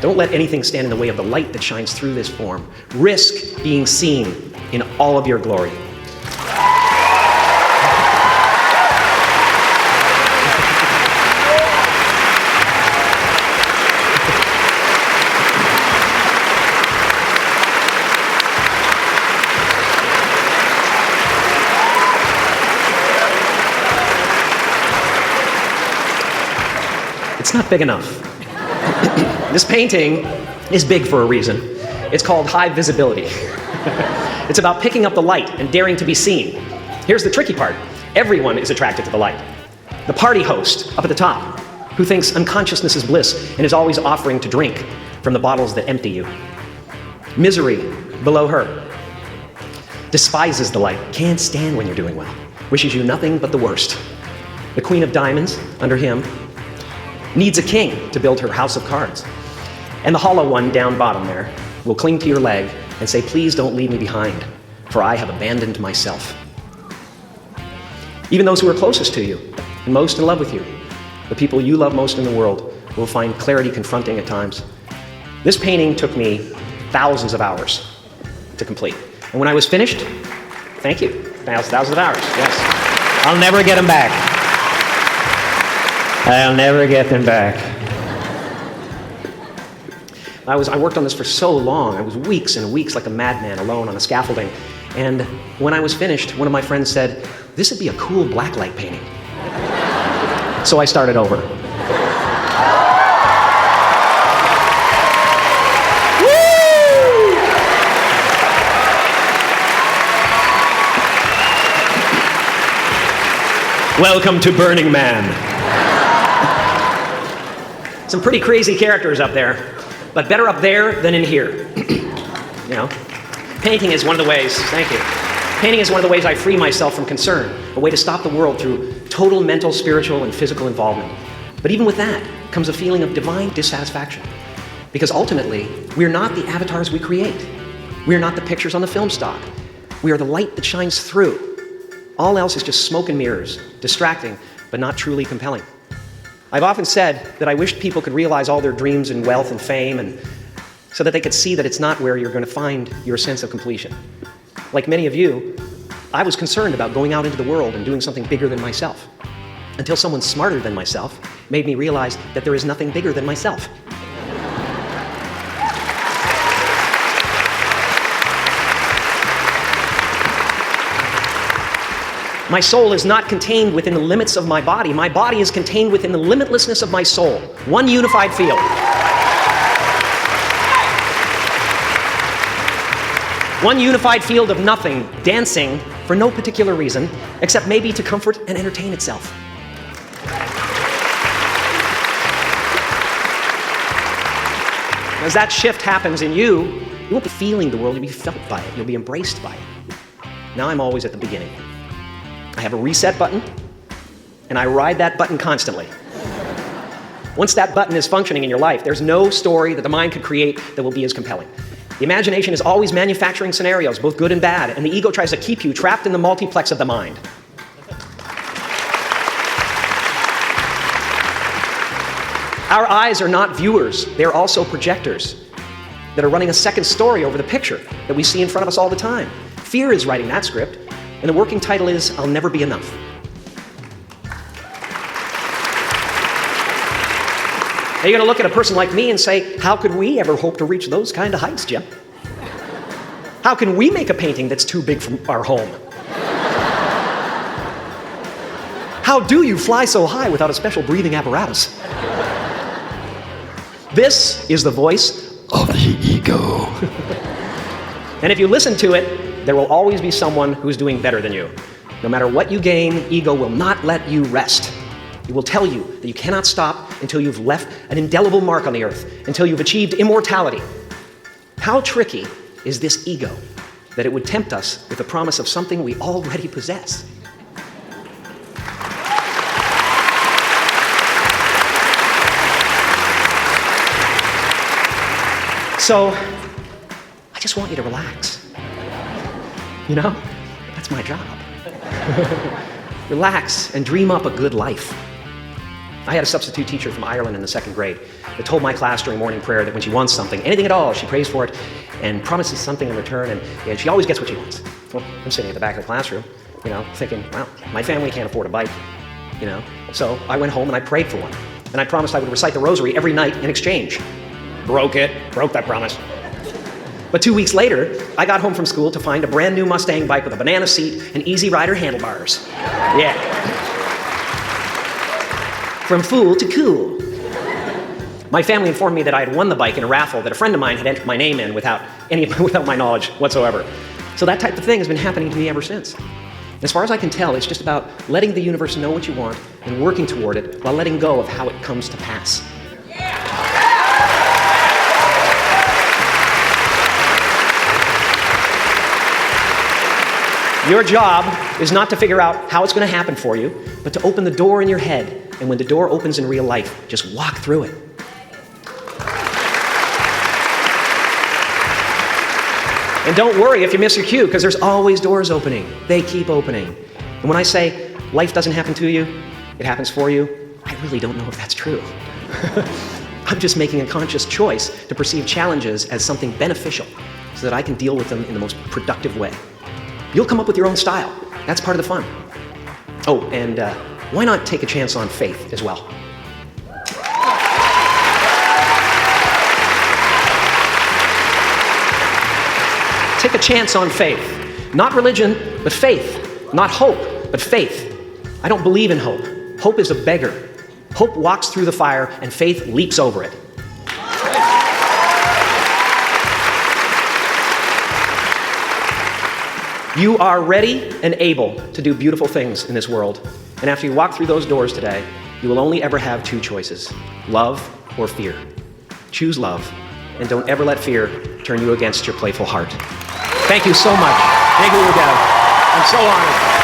Don't let anything stand in the way of the light that shines through this form. Risk being seen in all of your glory. It's not big enough. This painting is big for a reason. It's called high visibility. It's about picking up the light and daring to be seen. Here's the tricky part. Everyone is attracted to the light. The party host up at the top, who thinks unconsciousness is bliss and is always offering to drink from the bottles that empty you. Misery below her. Despises the light, can't stand when you're doing well, wishes you nothing but the worst. The Queen of Diamonds, under him, needs a king to build her house of cards. And the hollow one down bottom there will cling to your leg and say, please don't leave me behind, for I have abandoned myself. Even those who are closest to you and most in love with you, the people you love most in the world, will find clarity confronting at times. This painting took me thousands of hours to complete. And when I was finished, thank you, thousands of hours, yes. I'll never get them back. I'll never get them back. I worked on this for so long. I was weeks and weeks like a madman alone on a scaffolding. And when I was finished, one of my friends said, this would be a cool blacklight painting. So I started over. Woo! Welcome to Burning Man. Some pretty crazy characters up there, but better up there than in here. You know, painting is one of the ways, thank you. Painting is one of the ways I free myself from concern, a way to stop the world through total mental, spiritual, and physical involvement. But even with that comes a feeling of divine dissatisfaction. Because ultimately, we're not the avatars we create. We are not the pictures on the film stock. We are the light that shines through. All else is just smoke and mirrors, distracting, but not truly compelling. I've often said that I wished people could realize all their dreams and wealth and fame, and so that they could see that it's not where you're going to find your sense of completion. Like many of you, I was concerned about going out into the world and doing something bigger than myself, until someone smarter than myself made me realize that there is nothing bigger than myself. My soul is not contained within the limits of my body. My body is contained within the limitlessness of my soul. One unified field. One unified field of nothing, dancing for no particular reason, except maybe to comfort and entertain itself. As that shift happens in you, you won't be feeling the world, you'll be felt by it, you'll be embraced by it. Now I'm always at the beginning. I have a reset button, and I ride that button constantly. Once that button is functioning in your life, there's no story that the mind could create that will be as compelling. The imagination is always manufacturing scenarios, both good and bad, and the ego tries to keep you trapped in the multiplex of the mind. Our eyes are not viewers, they're also projectors that are running a second story over the picture that we see in front of us all the time. Fear is writing that script. And the working title is, I'll Never Be Enough. Now you're going to look at a person like me and say, how could we ever hope to reach those kind of heights, Jim? How can we make a painting that's too big for our home? How do you fly so high without a special breathing apparatus? This is the voice of the ego. And if you listen to it, there will always be someone who's doing better than you. No matter what you gain, ego will not let you rest. It will tell you that you cannot stop until you've left an indelible mark on the earth, until you've achieved immortality. How tricky is this ego that it would tempt us with the promise of something we already possess? So, I just want you to relax. You know, that's my job. Relax and dream up a good life. I had a substitute teacher from Ireland in the 2nd grade that told my class during morning prayer that when she wants something, anything at all, she prays for it and promises something in return, and she always gets what she wants. Well, I'm sitting at the back of the classroom, thinking, well, my family can't afford a bike, So I went home and I prayed for one. And I promised I would recite the rosary every night in exchange. Broke that promise. But 2 weeks later, I got home from school to find a brand new Mustang bike with a banana seat and Easy Rider handlebars. Yeah. From fool to cool. My family informed me that I had won the bike in a raffle that a friend of mine had entered my name in without my knowledge whatsoever. So that type of thing has been happening to me ever since. As far as I can tell, it's just about letting the universe know what you want and working toward it while letting go of how it comes to pass. Your job is not to figure out how it's going to happen for you, but to open the door in your head. And when the door opens in real life, just walk through it. And don't worry if you miss your cue, because there's always doors opening. They keep opening. And when I say life doesn't happen to you, it happens for you, I really don't know if that's true. I'm just making a conscious choice to perceive challenges as something beneficial so that I can deal with them in the most productive way. You'll come up with your own style. That's part of the fun. Oh, and why not take a chance on faith as well? Take a chance on faith. Not religion, but faith. Not hope, but faith. I don't believe in hope. Hope is a beggar. Hope walks through the fire, and faith leaps over it. You are ready and able to do beautiful things in this world. And after you walk through those doors today, you will only ever have 2 choices, love or fear. Choose love, and don't ever let fear turn you against your playful heart. Thank you so much. Thank you, Miguel. I'm so honored.